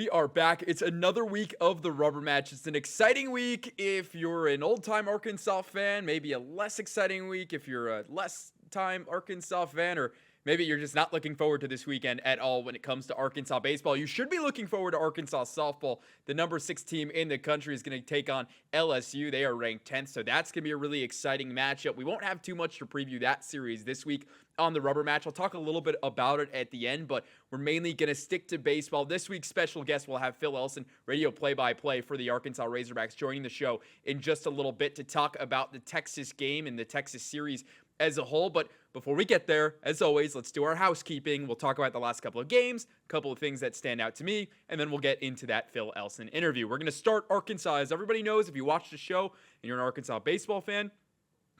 We are back. It's another week of the rubber match. It's an exciting week if you're an old-time Arkansas fan, maybe a less exciting week if you're a less-time Arkansas fan, or maybe you're just not looking forward to this weekend at all when it comes to Arkansas baseball. You should be looking forward to Arkansas softball. The number 6 team in the country is going to take on LSU. They are ranked 10th, so that's going to be a really exciting matchup. We won't have too much to preview that series this week on the rubber match. I'll talk a little bit about it at the end, but we're mainly going to stick to baseball. This week's special guest will have Phil Elson, radio play-by-play for the Arkansas Razorbacks, joining the show in just a little bit to talk about the Texas game and the Texas series as a whole. But before we get there, as always, let's do our housekeeping. We'll talk about the last couple of games, a couple of things that stand out to me, and then we'll get into that Phil Elson interview. We're going to start Arkansas. As everybody knows, if you watch the show and you're an Arkansas baseball fan,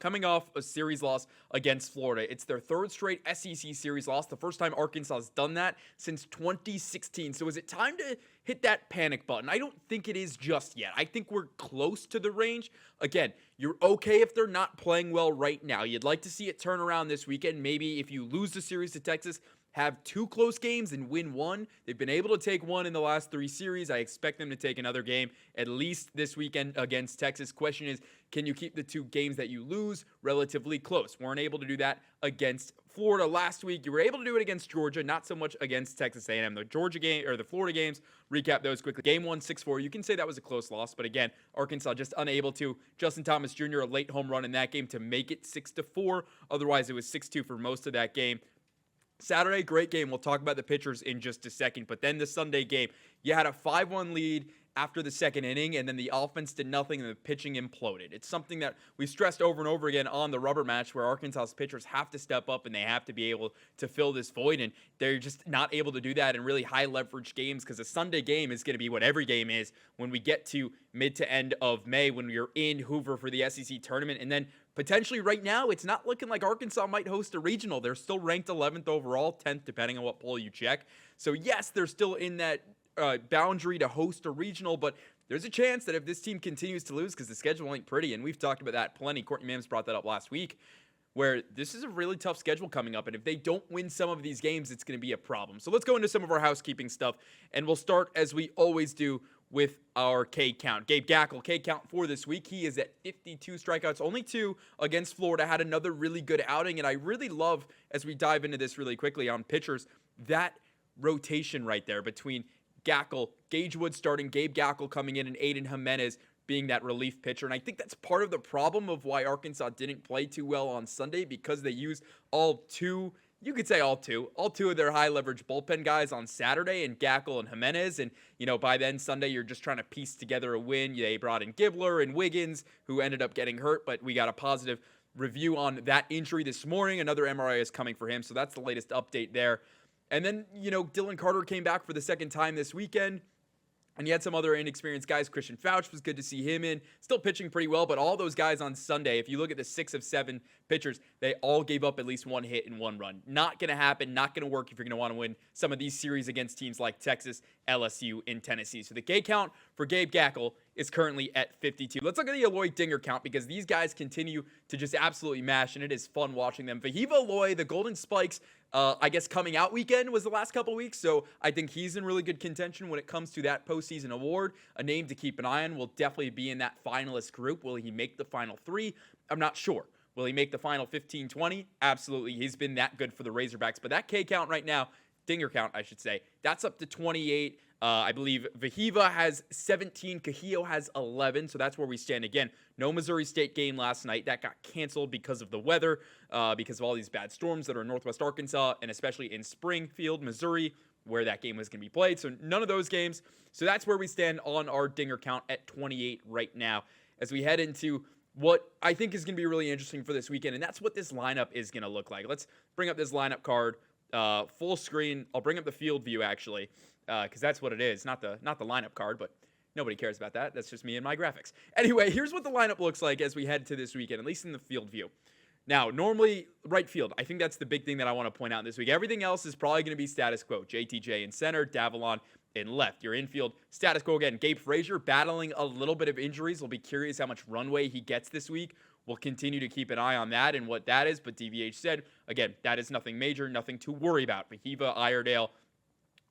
coming off a series loss against Florida. It's their third straight SEC series loss, the first time Arkansas has done that since 2016. So is it time to hit that panic button? I don't think it is just yet. I think we're close to the range. Again, you're okay if they're not playing well right now. You'd like to see it turn around this weekend. Maybe if you lose the series to Texas, have 2 close games and win 1. They've been able to take 1 in the last 3 series. I expect them to take another game at least this weekend against Texas. Question is, can you keep the 2 games that you lose relatively close? Weren't able to do that against Florida last week. You were able to do it against Georgia, not so much against Texas A&M. The Georgia game or the Florida games, recap those quickly. Game 1, 6-4. You can say that was a close loss, but again, Arkansas just unable to. Justin Thomas Jr., a late home run in that game to make it 6-4. Otherwise, it was 6-2 for most of that game. Saturday, great game. We'll talk about the pitchers in just a second. But then the Sunday game, you had a 5-1 lead after the second inning, and then the offense did nothing, and the pitching imploded. It's something that we stressed over and over again on the rubber match, where Arkansas's pitchers have to step up, and they have to be able to fill this void, and they're just not able to do that in really high-leverage games, because a Sunday game is going to be what every game is when we get to mid to end of May, when you're in Hoover for the SEC tournament, and then potentially right now, it's not looking like Arkansas might host a regional. They're still ranked 11th overall, 10th depending on what poll you check. So yes, they're still in that boundary to host a regional, but there's a chance that if this team continues to lose, because the schedule ain't pretty, and we've talked about that plenty. Courtney Mims brought that up last week, where this is a really tough schedule coming up, and if they don't win some of these games, it's going to be a problem. So let's go into some of our housekeeping stuff, and we'll start, as we always do, with our K count. Gabe Gackle, K count for this week. He is at 52 strikeouts, only 2 against Florida. Had another really good outing, and I really love, as we dive into this really quickly on pitchers, that rotation right there between Gackle, Gage Wood starting, Gabe Gackle coming in, and Aiden Jimenez being that relief pitcher. And I think that's part of the problem of why Arkansas didn't play too well on Sunday, because they used all 2 of their high leverage bullpen guys on Saturday, and Gackle and Jimenez. And, by then Sunday, you're just trying to piece together a win. They brought in Gibbler and Wiggins, who ended up getting hurt, but we got a positive review on that injury this morning. Another MRI is coming for him. So that's the latest update there. And then, Dylan Carter came back for the second time this weekend. And you had some other inexperienced guys. Christian Fouch was good to see him in. Still pitching pretty well, but all those guys on Sunday, if you look at the 6 of 7 pitchers, they all gave up at least 1 hit and 1 run. Not going to happen. Not going to work if you're going to want to win some of these series against teams like Texas, LSU, and Tennessee. So the K count for Gabe Gackle is currently at 52. Let's look at the Aloy Dinger count, because these guys continue to just absolutely mash, and it is fun watching them. Vahiva Aloy, the Golden Spikes, I guess coming out weekend was the last couple weeks, so I think he's in really good contention when it comes to that postseason award. A name to keep an eye on. Will definitely be in that finalist group. Will he make the final 3? I'm not sure. Will he make the final 15, 20? Absolutely. He's been that good for the Razorbacks. But that K count right now, Dinger count, I should say, that's up to 28. I believe Vahiva has 17. Cahillo has 11. So that's where we stand. Again, no Missouri State game last night. That got canceled because of the weather, because of all these bad storms that are in Northwest Arkansas, and especially in Springfield, Missouri, where that game was going to be played. So none of those games. So that's where we stand on our Dinger count at 28 right now, as we head into what I think is going to be really interesting for this weekend, and that's what this lineup is going to look like. Let's bring up this lineup card, full screen. I'll bring up the field view, actually, because that's what it is, not the lineup card, but nobody cares about that. That's just me and my graphics. Anyway, here's what the lineup looks like as we head to this weekend, at least in the field view. Now, normally, right field, I think that's the big thing that I want to point out this week. Everything else is probably going to be status quo. JTJ in center, Davalon in left. Your infield, status quo again. Gabe Frazier battling a little bit of injuries. We'll be curious how much runway he gets this week. We'll continue to keep an eye on that and what that is. But DVH said, again, that is nothing major, nothing to worry about. Vahiva, Iredale,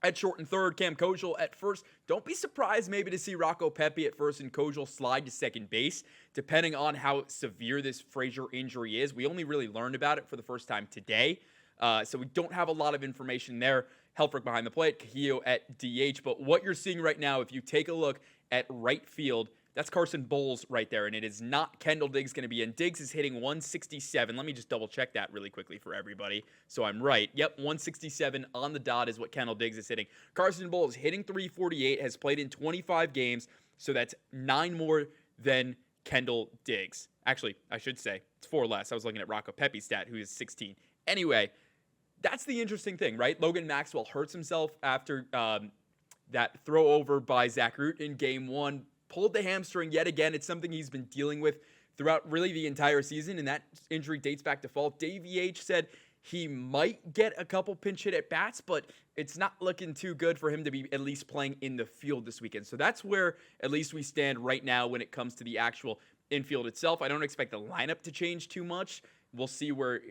At short and third, Cam Kojal at first. Don't be surprised maybe to see Rocco Pepe at first and Kojal slide to second base, depending on how severe this Frazier injury is. We only really learned about it for the first time today, so we don't have a lot of information there. Helfrich behind the plate, Cajillo at DH. But what you're seeing right now, if you take a look at right field, that's Carson Bowles right there, and it is not Kendall Diggs going to be in. Diggs is hitting 167. Let me just double check that really quickly for everybody so I'm right. Yep, 167 on the dot is what Kendall Diggs is hitting. Carson Bowles hitting 348, has played in 25 games, so that's 9 more than Kendall Diggs. Actually, I should say it's 4 less. I was looking at Rocco Pepe's stat, who is 16. Anyway, that's the interesting thing, right? Logan Maxwell hurts himself after that throw over by Zach Root in game 1. Pulled the hamstring yet again. It's something he's been dealing with throughout really the entire season, and that injury dates back to fall. Davey H said he might get a couple pinch hit at bats, but it's not looking too good for him to be at least playing in the field this weekend. So that's where at least we stand right now when it comes to the actual infield itself. I don't expect the lineup to change too much. We'll see where,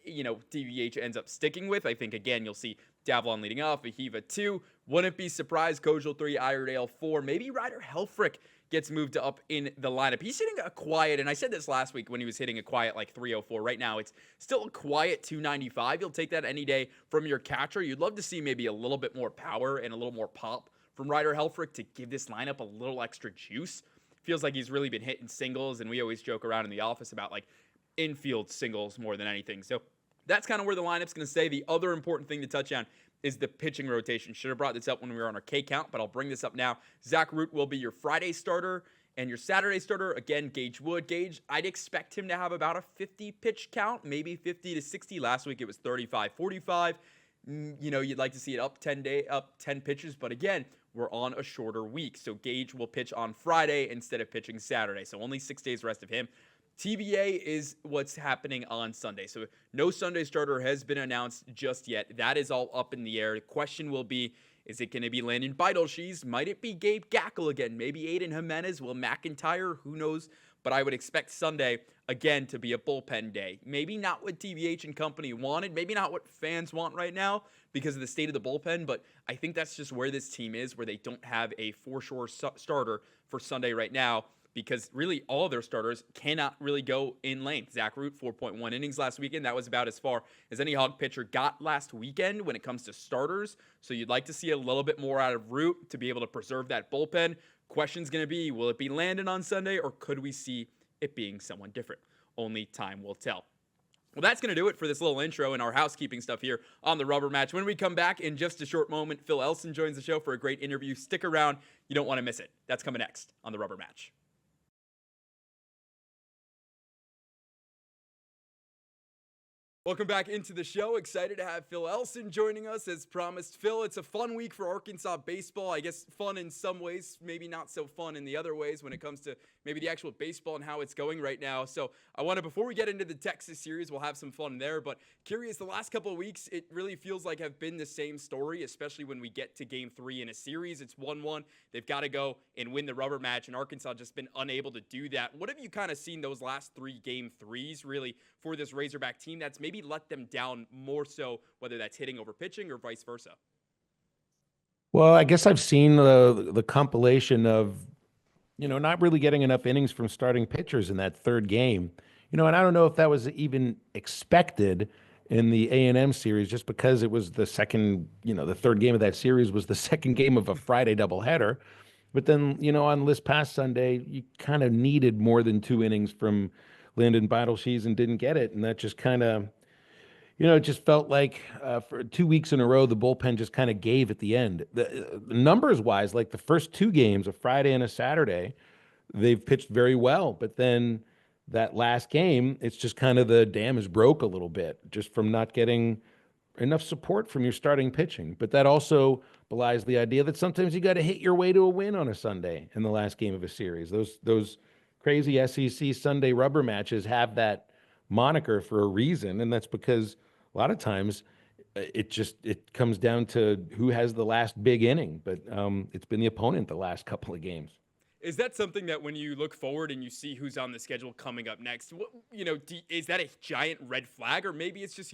DVH ends up sticking with. I think, again, you'll see Davlon leading off, Ahiva 2. Wouldn't be surprised, Kojal 3, Iredale 4. Maybe Ryder Helfrich gets moved up in the lineup. He's hitting a quiet, and I said this last week when he was hitting a quiet like 304. Right now, it's still a quiet 295. You'll take that any day from your catcher. You'd love to see maybe a little bit more power and a little more pop from Ryder Helfrich to give this lineup a little extra juice. Feels like he's really been hitting singles, and we always joke around in the office about like infield singles more than anything. So that's kind of where the lineup's going to stay. The other important thing to touch on is the pitching rotation. Should have brought this up when we were on our K count, but I'll bring this up now. Zach Root will be your Friday starter, and your Saturday starter, again, Gage Wood. Gage, I'd expect him to have about a 50 pitch count, maybe 50 to 60. Last week it was 35, 45. You'd like to see it up 10 pitches, but again, we're on a shorter week. So Gage will pitch on Friday instead of pitching Saturday. So only 6 days rest of him. TBA is what's happening on Sunday. So no Sunday starter has been announced just yet. That is all up in the air. The question will be, is it going to be Landon Beidelshees? Might it be Gabe Gackle again? Maybe Aiden Jimenez? Will McIntyre? Who knows? But I would expect Sunday, again, to be a bullpen day. Maybe not what TVH and company wanted. Maybe not what fans want right now because of the state of the bullpen. But I think that's just where this team is, where they don't have a for-sure starter for Sunday right now, because really all of their starters cannot really go in length. Zach Root, 4.1 innings last weekend. That was about as far as any Hog pitcher got last weekend when it comes to starters. So you'd like to see a little bit more out of Root to be able to preserve that bullpen. Question's going to be, will it be Landon on Sunday, or could we see it being someone different? Only time will tell. Well, that's going to do it for this little intro and our housekeeping stuff here on the Rubber Match. When we come back in just a short moment, Phil Elson joins the show for a great interview. Stick around. You don't want to miss it. That's coming next on the Rubber Match. Welcome back into the show. Excited to have Phil Elson joining us as promised. Phil, it's a fun week for Arkansas baseball. I guess fun in some ways, maybe not so fun in the other ways when it comes to maybe the actual baseball and how it's going right now. So I want to, before we get into the Texas series, we'll have some fun there. But curious, the last couple of weeks, it really feels like have been the same story, especially when we get to game 3 in a series. It's 1-1. They've got to go and win the rubber match, and Arkansas just been unable to do that. What have you kind of seen those last 3 game 3s really for this Razorback team that's maybe let them down more so, whether that's hitting over pitching or vice versa? Well, I guess I've seen the compilation of, not really getting enough innings from starting pitchers in that third game. And I don't know if that was even expected in the A&M series, just because it was the second, the third game of that series was the second game of a Friday doubleheader. But then, on this past Sunday, you kind of needed more than 2 innings from Landon Beidelshees and didn't get it. And that just kind of, it just felt like for 2 weeks in a row, the bullpen just kind of gave at the end. The numbers wise, like the first 2 games, a Friday and a Saturday, they've pitched very well. But then that last game, it's just kind of the dam is broke a little bit just from not getting enough support from your starting pitching. But that also belies the idea that sometimes you got to hit your way to a win on a Sunday in the last game of a series. Those crazy SEC Sunday rubber matches have that moniker for a reason, and that's because a lot of times it comes down to who has the last big inning, but it's been the opponent the last couple of games. Is that something that when you look forward and you see who's on the schedule coming up next, is that a giant red flag? Or maybe it's just,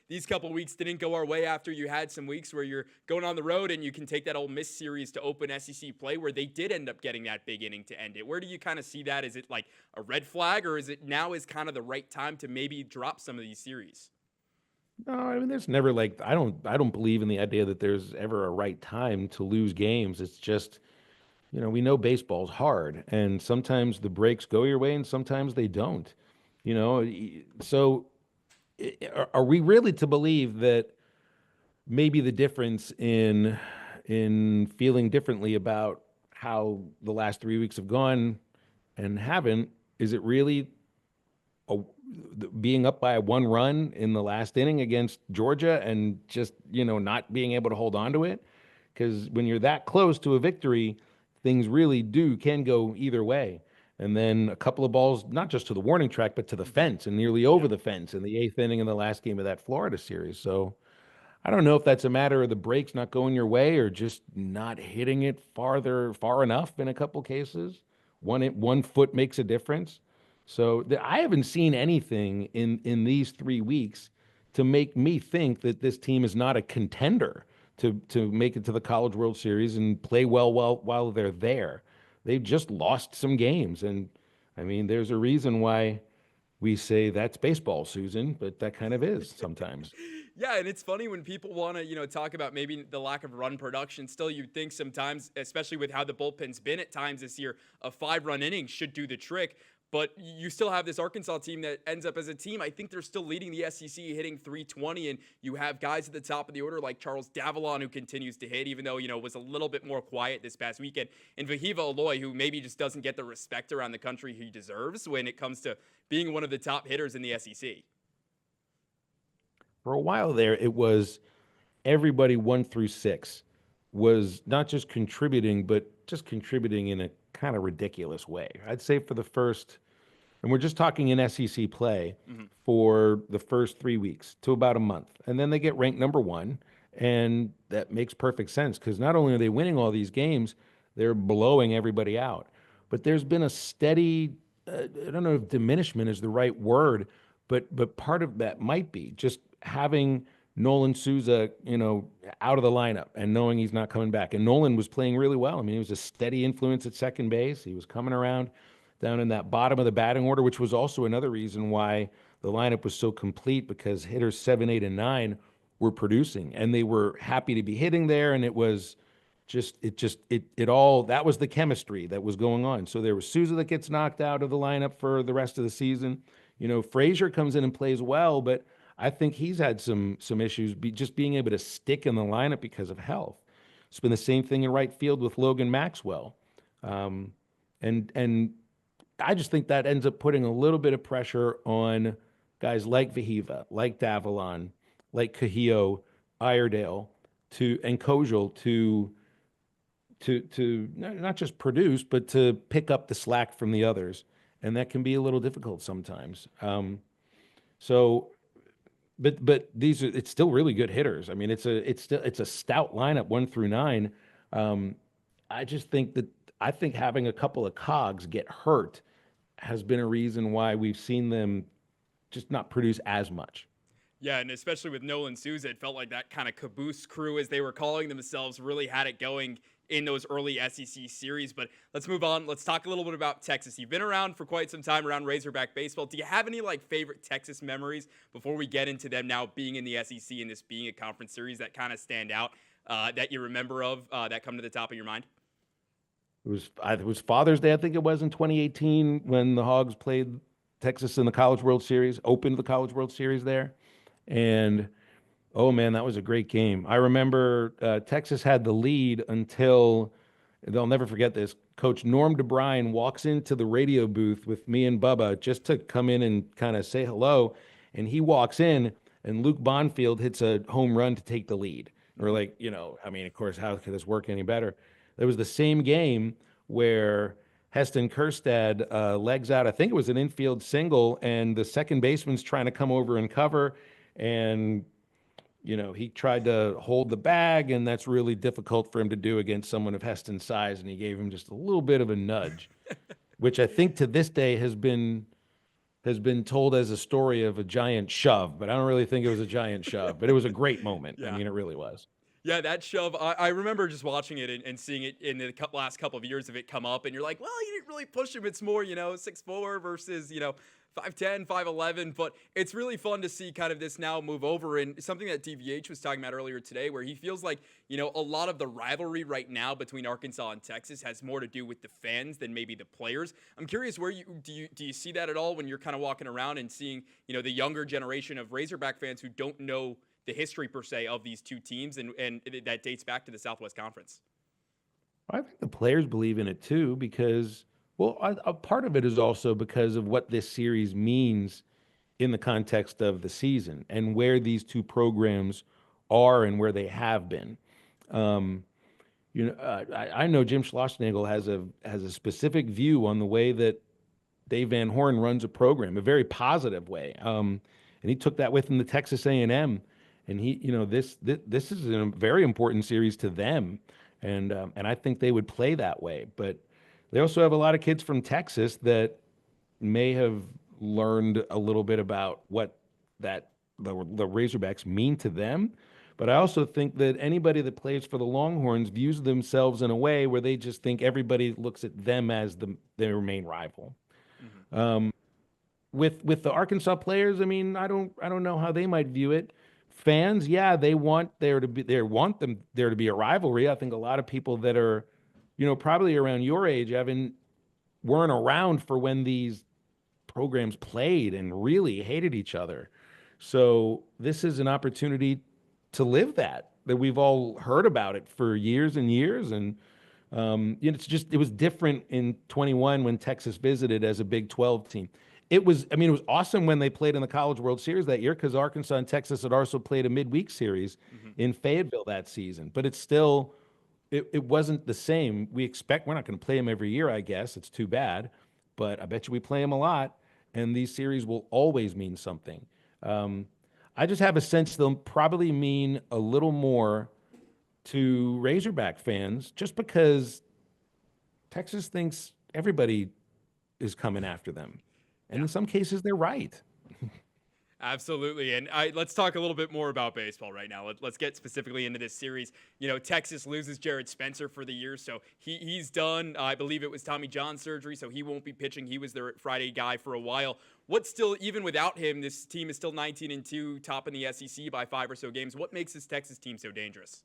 these couple weeks didn't go our way after you had some weeks where you're going on the road and you can take that Ole Miss series to open SEC play where they did end up getting that big inning to end it. Where do you kind of see that? Is it like a red flag, or is it now is kind of the right time to maybe drop some of these series? No, I mean, there's never like I don't believe in the idea that there's ever a right time to lose games. It's just, we know baseball's hard, and sometimes the breaks go your way, and sometimes they don't. So are we really to believe that maybe the difference in feeling differently about how the last 3 weeks have gone and haven't, is it really a, being up by 1 run in the last inning against Georgia and just, not being able to hold on to it? Because when you're that close to a victory, things really can go either way. And then a couple of balls, not just to the warning track, but to the fence and nearly over Yeah. the fence in the eighth inning in the last game of that Florida series. So I don't know if that's a matter of the breaks not going your way or just not hitting it far enough in a couple cases. One foot makes a difference. So I haven't seen anything in these 3 weeks to make me think that this team is not a contender to make it to the College World Series and play well while they're there. They've just lost some games, and I mean, there's a reason why we say that's baseball, Susan, but that kind of is sometimes. Yeah, and it's funny when people want to, talk about maybe the lack of run production. Still, you'd think sometimes, especially with how the bullpen's been at times this year, a 5-run inning should do the trick. But you still have this Arkansas team that ends up as a team. I think they're still leading the SEC, hitting 320, and you have guys at the top of the order like Charles Davalon, who continues to hit, even though was a little bit more quiet this past weekend, and Vahiva Aloy, who maybe just doesn't get the respect around the country he deserves when it comes to being one of the top hitters in the SEC. For a while there, it was everybody 1 through 6 was not just contributing, but just contributing in a kind of ridiculous way. I'd say for the first, and we're just talking in SEC play, for the first 3 weeks to about a month. And then they get ranked number one. And that makes perfect sense because not only are they winning all these games, they're blowing everybody out. But there's been a steady, I don't know if diminishment is the right word, but part of that might be just having Nolan Souza, out of the lineup and knowing he's not coming back. And Nolan was playing really well. I mean, he was a steady influence at second base. He was coming around down in that bottom of the batting order, which was also another reason why the lineup was so complete because hitters 7, 8, and 9 were producing and they were happy to be hitting there. And it was it all, that was the chemistry that was going on. So there was Souza that gets knocked out of the lineup for the rest of the season. Frazier comes in and plays well, but I think he's had some issues just being able to stick in the lineup because of health. It's been the same thing in right field with Logan Maxwell. And I just think that ends up putting a little bit of pressure on guys like Vahiva, like Davalon, like Cahillo, Iredale, and Kojal to not just produce, but to pick up the slack from the others, and that can be a little difficult sometimes. So, but it's still really good hitters. I mean, it's a stout lineup 1 through 9. I just think having a couple of cogs get hurt has been a reason why we've seen them just not produce as much. Yeah, and especially with Nolan Souza, it felt like that kind of caboose crew, as they were calling themselves, really had it going in those early SEC series. But let's move on. Let's talk a little bit about Texas. You've been around for quite some time around Razorback baseball. Do you have any favorite Texas memories before we get into them now being in the SEC and this being a conference series that kind of stand out that you remember that come to the top of your mind? It was Father's Day, I think it was in 2018 when the Hogs played Texas in the College World Series, opened the College World Series there. And oh man, that was a great game. I remember Texas had the lead until, they'll never forget this, Coach Norm DeBryan walks into the radio booth with me and Bubba just to come in and kind of say hello. And he walks in and Luke Bonfield hits a home run to take the lead. We're like, I mean, of course, how could this work any better? There was the same game where Heston Kjerstad legs out, I think it was an infield single, and the second baseman's trying to come over and cover. And, he tried to hold the bag, and that's really difficult for him to do against someone of Heston's size, and he gave him just a little bit of a nudge, which I think to this day has been told as a story of a giant shove, but I don't really think it was a giant shove, but it was a great moment. I Yeah. mean, it really was. Yeah, that shove. I remember just watching it and seeing it in the last couple of years of it come up, and you're like, well, you didn't really push him. It's more, 6'4" versus, 5'10", 5'11". But it's really fun to see kind of this now move over. And something that DVH was talking about earlier today, where he feels like, a lot of the rivalry right now between Arkansas and Texas has more to do with the fans than maybe the players. I'm curious, where do you see that at all when you're kind of walking around and seeing, the younger generation of Razorback fans who don't know the history per se of these two teams, and that dates back to the Southwest Conference? I think the players believe in it too because, well, a part of it is also because of what this series means in the context of the season and where these two programs are and where they have been. Um, I know Jim Schlossnagle has a specific view on the way that Dave Van Horn runs a program, a very positive way. And he took that with him to Texas A&M, and this is a very important series to them, and I think they would play that way. But they also have a lot of kids from Texas that may have learned a little bit about what the Razorbacks mean to them. But I also think that anybody that plays for the Longhorns views themselves in a way where they just think everybody looks at them as their main rival. Hmm. Um, with the Arkansas players, I mean, I don't know how they might view it. Fans, yeah, they want them there to be a rivalry. I think a lot of people that are, probably around your age, Evan, weren't around for when these programs played and really hated each other. So this is an opportunity to live that we've all heard about it for years and years. And it was different in 21 when Texas visited as a Big 12 team. It was awesome when they played in the College World Series that year because Arkansas and Texas had also played a midweek series Hmm. in Fayetteville that season. But it wasn't the same. We're not going to play them every year, I guess. It's too bad. But I bet you we play them a lot, and these series will always mean something. Um, I just have a sense they'll probably mean a little more to Razorback fans just because Texas thinks everybody is coming after them. And Yeah. in some cases, they're right. Absolutely. And let's talk a little bit more about baseball right now. Let's get specifically into this series. Texas loses Jared Spencer for the year, so he's done. I believe it was Tommy John surgery, so he won't be pitching. He was their Friday guy for a while. What's still, even without him, this team is still 19-2, top in the SEC by 5 or so games. What makes this Texas team so dangerous?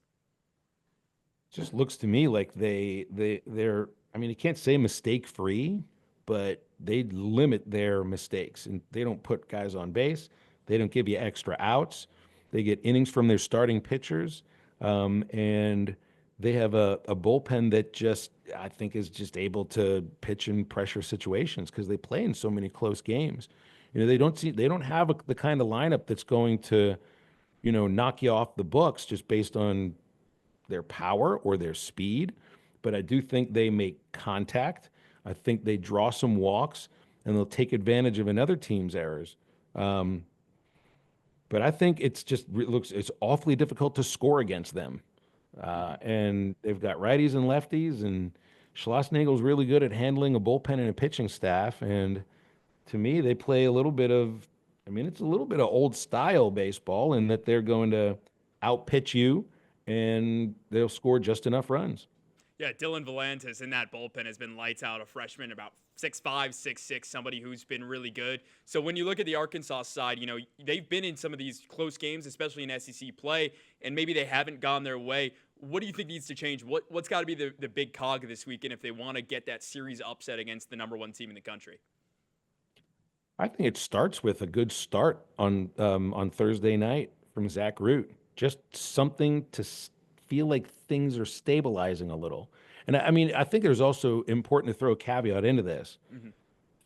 Just looks to me like they're I mean, you can't say mistake free, but they limit their mistakes and they don't put guys on base. They don't give you extra outs. They get innings from their starting pitchers. And they have a bullpen that I think, is just able to pitch in pressure situations because they play in so many close games. They don't have the kind of lineup that's going to, knock you off the books just based on their power or their speed, but I do think they make contact. I think they draw some walks and they'll take advantage of another team's errors. Um, but I think it's awfully difficult to score against them. Hmm. And they've got righties and lefties, and Schlossnagle's really good at handling a bullpen and a pitching staff. And to me, they play a little bit of, I mean, it's a little bit of old style baseball in that they're going to outpitch you and they'll score just enough runs. Yeah, Dylan Valantis in that bullpen has been lights out, a freshman, about 6'5", 6'6", somebody who's been really good. So when you look at the Arkansas side, they've been in some of these close games, especially in SEC play, and maybe they haven't gone their way. What do you think needs to change? What's got to be the big cog this weekend if they want to get that series upset against the number one team in the country? I think it starts with a good start on Thursday night from Zach Root. Just something to feel like things are stabilizing a little. And I mean, I think there's also important to throw a caveat into this. Hmm.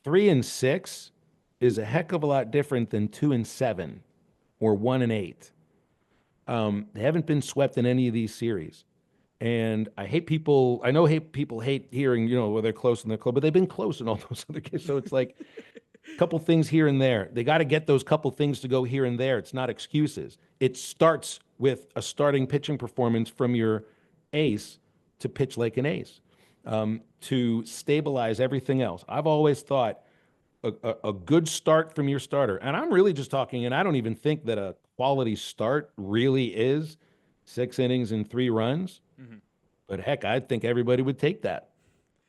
3-6 is a heck of a lot different than 2-7 or 1-8. They haven't been swept in any of these series. And I know people hate hearing, well, they're close in their club, but they've been close in all those other games. So it's like Couple things here and there. They got to get those couple things to go here and there. It's not excuses. It starts with a starting pitching performance from your ace to pitch like an ace, to stabilize everything else. I've always thought a good start from your starter, and I'm really just talking, and I don't even think that a quality start really is 6 innings and 3 runs. Mhm. But heck, I think everybody would take that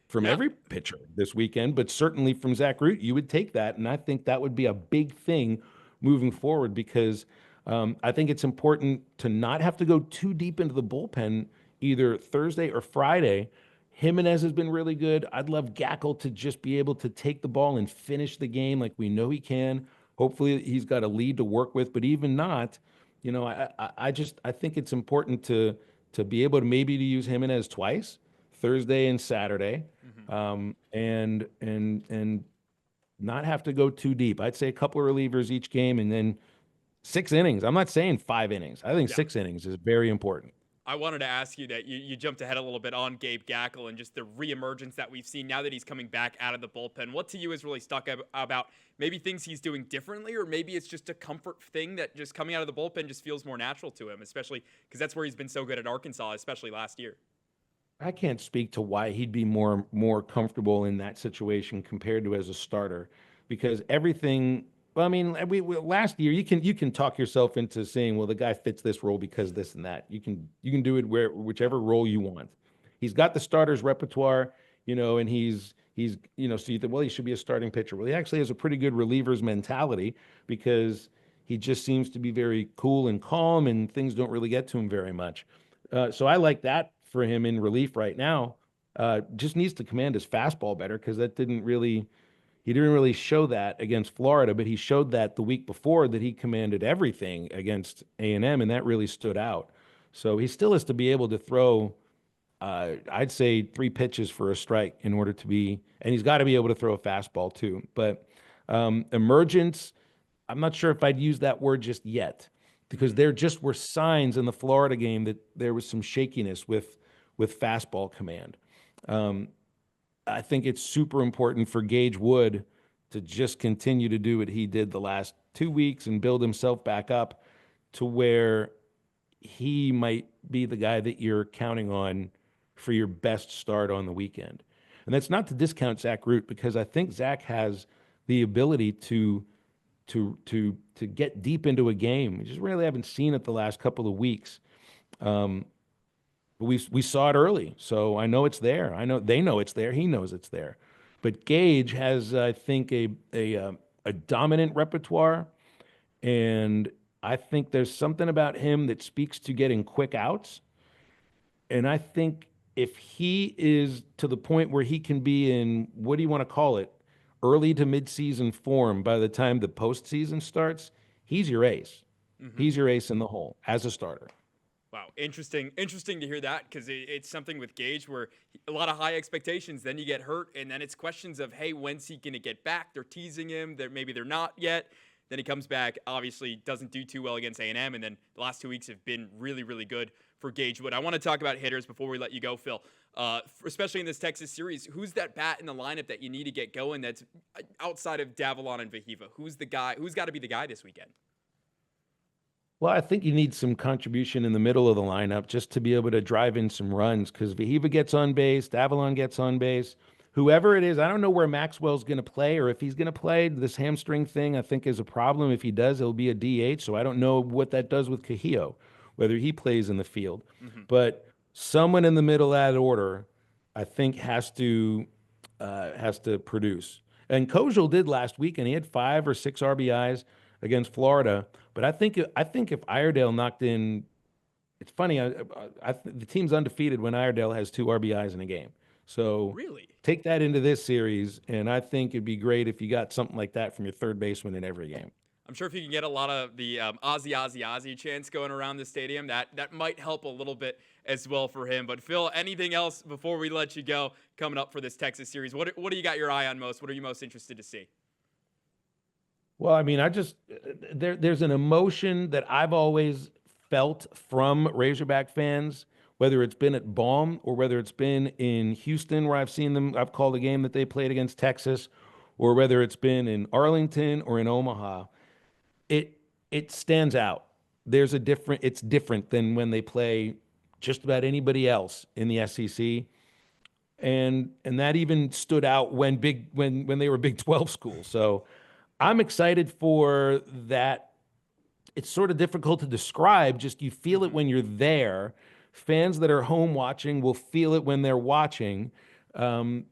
from Yeah. every pitcher this weekend, but certainly from Zach Root, you would take that. And I think that would be a big thing moving forward because I think it's important to not have to go too deep into the bullpen either Thursday or Friday. Jimenez has been really good. I'd love Gackle to just be able to take the ball and finish the game like we know he can. Hopefully, he's got a lead to work with, but even not, I think it's important to be able to maybe to use Jimenez twice, Thursday and Saturday, Mhm. and not have to go too deep. I'd say a couple of relievers each game, and then 6 innings. I'm not saying 5 innings. I think Yeah. 6 innings is very important. I wanted to ask you that you jumped ahead a little bit on Gabe Gackle and just the reemergence that we've seen now that he's coming back out of the bullpen. What to you has really stuck about maybe things he's doing differently, or maybe it's just a comfort thing that just coming out of the bullpen just feels more natural to him, especially because that's where he's been so good at Arkansas, especially last year. I can't speak to why he'd be more comfortable in that situation compared to as a starter, because everything. Well, I mean, last year you can talk yourself into saying, well, the guy fits this role because this and that. You can do it whichever role you want. He's got the starters repertoire, and he's so you think, well, he should be a starting pitcher. Well, he actually has a pretty good reliever's mentality because he just seems to be very cool and calm, and things don't really get to him very much. So I like that for him in relief right now. Just needs to command his fastball better because he didn't really show that against Florida, but he showed that the week before that he commanded everything against A&M, and that really stood out. So he still has to be able to throw, I'd say 3 pitches for a strike in order to be, and he's got to be able to throw a fastball too. But emergence, I'm not sure if I'd use that word just yet because Mhm. there just were signs in the Florida game that there was some shakiness with fastball command. Um, I think it's super important for Gage Wood to just continue to do what he did the last 2 weeks and build himself back up to where he might be the guy that you're counting on for your best start on the weekend. And that's not to discount Zach Root because I think Zach has the ability to get deep into a game. We just really haven't seen it the last couple of weeks. Um, but we saw it early, so I know it's there. I know they know it's there. He knows it's there. But Gage has, I think, a dominant repertoire, and I think there's something about him that speaks to getting quick outs. And I think if he is to the point where he can be in, what do you want to call it, early to mid-season form by the time the postseason starts, he's your ace. Mhm. He's your ace in the hole as a starter. Wow, interesting to hear that because it's something with Gage where a lot of high expectations. Then you get hurt, and then it's questions of, hey, when's he gonna get back? They're teasing him. Maybe they're not yet. Then he comes back. Obviously, doesn't do too well against A&M, and then the last 2 weeks have been really good for Gage Wood. I want to talk about hitters before we let you go, Phil. Especially in this Texas series, who's that bat in the lineup that you need to get going? That's outside of Davalon and Vahiva. Who's the guy? Who's got to be the guy this weekend? Well, I think you need some contribution in the middle of the lineup just to be able to drive in some runs because Vahiva gets on base, Avalon gets on base. Whoever it is, I don't know where Maxwell's going to play or if he's going to play. This hamstring thing, I think, is a problem. If he does, it'll be a DH. So I don't know what that does with Cahillo, whether he plays in the field. Mm-hmm. But someone in the middle of that order, I think, has to produce. And Kojal did last week, and he had 5 or 6 RBIs against Florida. But I think if Iredale knocked in, it's funny. The team's undefeated when Iredale has 2 RBIs in a game. So Really? take that into this series, and I think it'd be great if you got something like that from your third baseman in every game. I'm sure if you can get a lot of the Ozzy chants going around the stadium, that might help a little bit as well for him. But Phil, anything else before we let you go coming up for this Texas series? What do you got your eye on most? What are you most interested to see? Well, I mean, there's an emotion that I've always felt from Razorback fans, whether it's been at Baum or whether it's been in Houston, where I've seen them. I've called a game that they played against Texas, or whether it's been in Arlington or in Omaha, it it stands out. It's different than when they play just about anybody else in the SEC. And that even stood out when they were Big 12 schools. So I'm excited for that. It's sort of difficult to describe, just you feel it Mhm. when you're there. Fans that are home watching will feel it when they're watching. Um,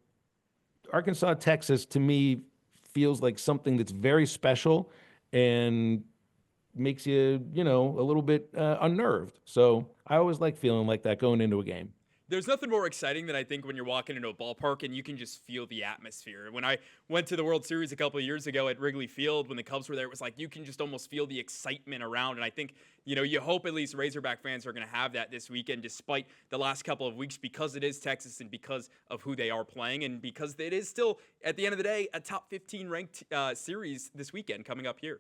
Arkansas, Texas, to me, feels like something that's very special and makes you, a little bit unnerved. So I always like feeling like that going into a game. There's nothing more exciting than I think when you're walking into a ballpark and you can just feel the atmosphere. When I went to the World Series a couple of years ago at Wrigley Field, when the Cubs were there, it was like you can just almost feel the excitement around. And I think, you hope at least Razorback fans are going to have that this weekend, despite the last couple of weeks, because it is Texas and because of who they are playing, and because it is still, at the end of the day, a top 15 ranked series this weekend coming up here.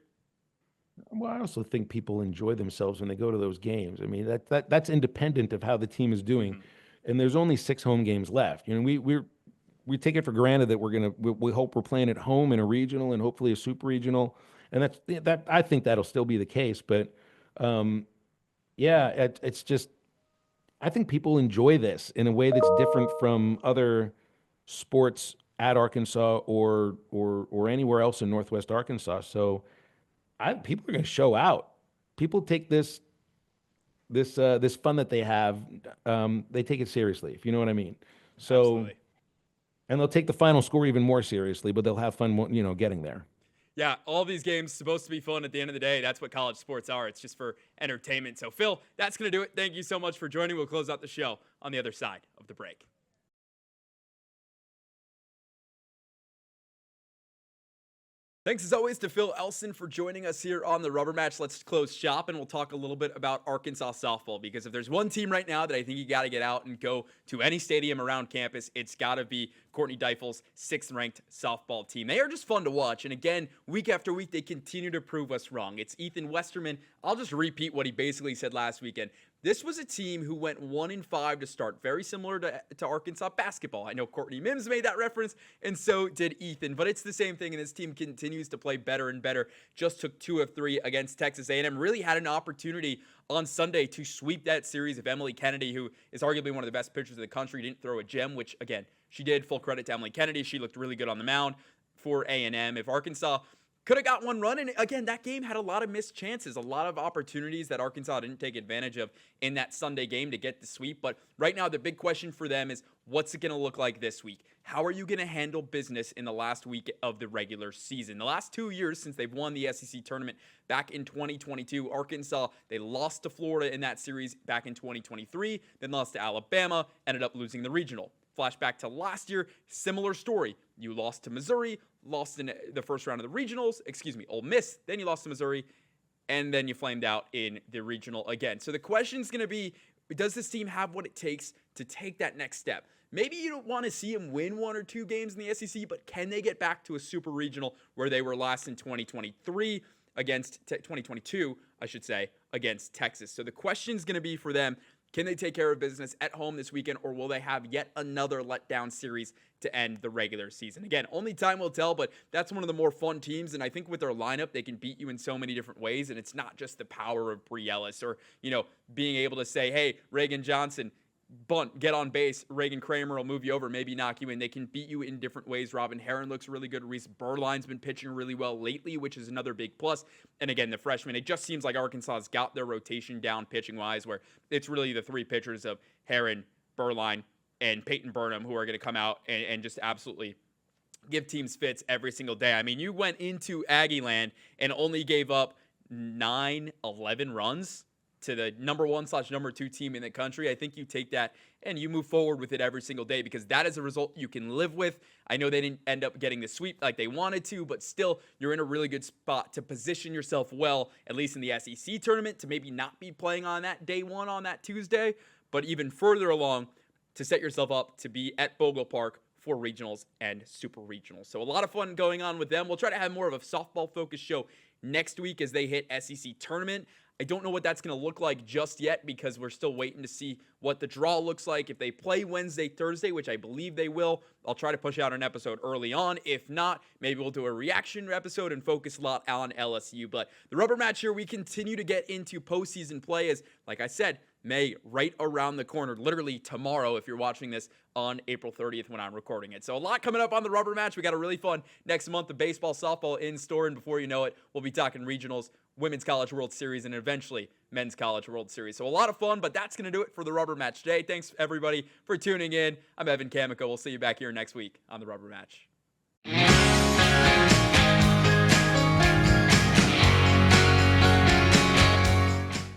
Well, I also think people enjoy themselves when they go to those games. I mean, that's independent of how the team is doing. Hmm. And there's only 6 home games left. We take it for granted that we hope we're playing at home in a regional and hopefully a super regional, and that I think that'll still be the case. But um, yeah, it's just I think people enjoy this in a way that's different from other sports at Arkansas or anywhere else in Northwest Arkansas. So people are going to show out. People take this fun that they have, they take it seriously, if you know what I mean. So, Absolutely. and they'll take the final score even more seriously, but they'll have fun, getting there. Yeah, all these games supposed to be fun at the end of the day. That's what college sports are. It's just for entertainment. So, Phil, that's going to do it. Thank you so much for joining. We'll close out the show on the other side of the break. Thanks as always to Phil Elson for joining us here on the Rubber Match. Let's close shop and we'll talk a little bit about Arkansas softball, because if there's one team right now that I think you got to get out and go to any stadium around campus, it's got to be Courtney Deifel's 6th-ranked softball team. They are just fun to watch, and again, week after week, they continue to prove us wrong. It's Ethan Westerman. I'll just repeat what he basically said last weekend. This was a team who went 1-5 to start, very similar to Arkansas basketball. I know Courtney Mims made that reference, and so did Ethan, but it's the same thing, and this team continues to play better and better. Just took 2 of 3 against Texas A&M. Really had an opportunity on Sunday to sweep that series if Emily Kennedy, who is arguably one of the best pitchers in the country, didn't throw a gem, which, again, she did. Full credit to Emily Kennedy. She looked really good on the mound for A&M. If Arkansas could have got one run, and again, that game had a lot of missed chances, a lot of opportunities that Arkansas didn't take advantage of in that Sunday game to get the sweep. But right now, the big question for them is, what's it going to look like this week? How are you going to handle business in the last week of the regular season? The last 2 years since they've won the SEC tournament back in 2022, Arkansas, they lost to Florida in that series back in 2023, then lost to Alabama, ended up losing the regional. Flashback to last year, similar story. You lost to Missouri, lost in the first round of the regionals, Ole Miss, then you lost to Missouri, and then you flamed out in the regional again. So the question's going to be, does this team have what it takes to take that next step? Maybe you don't want to see them win 1 or 2 games in the SEC, but can they get back to a super regional where they were last in 2023 against 2022, I should say, against Texas? So the question's going to be for them, can they take care of business at home this weekend, or will they have yet another letdown series to end the regular season? Again, only time will tell, but that's one of the more fun teams, and I think with their lineup, they can beat you in so many different ways, and it's not just the power of Bri Ellis or, being able to say, hey, Reagan Johnson, bunt, get on base, Reagan Kramer will move you over, maybe knock you in. They can beat you in different ways. Robin Herron looks really good. Reese Burline's been pitching really well lately, which is another big plus. And again, the freshman, it just seems like Arkansas's got their rotation down pitching-wise, where it's really the 3 pitchers of Herron, Burline, and Peyton Burnham who are going to come out and just absolutely give teams fits every single day. I mean, you went into Aggie Land and only gave up 11 runs to the number 1/number 2 team in the country. I think you take that and you move forward with it every single day, because that is a result you can live with. I know they didn't end up getting the sweep like they wanted to, but still, you're in a really good spot to position yourself well, at least in the SEC tournament, to maybe not be playing on that day 1 on that Tuesday, but even further along to set yourself up to be at Bogle Park for regionals and super regionals. So a lot of fun going on with them. We'll try to have more of a softball-focused show next week as they hit SEC tournament. I don't know what that's going to look like just yet because we're still waiting to see what the draw looks like. If they play Wednesday, Thursday, which I believe they will, I'll try to push out an episode early on. If not, maybe we'll do a reaction episode and focus a lot on LSU. But the rubber match here, we continue to get into postseason play as, like I said, May right around the corner, literally tomorrow if you're watching this on April 30th when I'm recording it. So a lot coming up on the rubber match. We got a really fun next month of baseball, softball in store, and before you know it, we'll be talking regionals, Women's College World Series, and eventually Men's College World Series. So a lot of fun, but that's going to do it for the rubber match today. Thanks everybody for tuning in. I'm Evan Kamiko. We'll see you back here next week on the rubber match.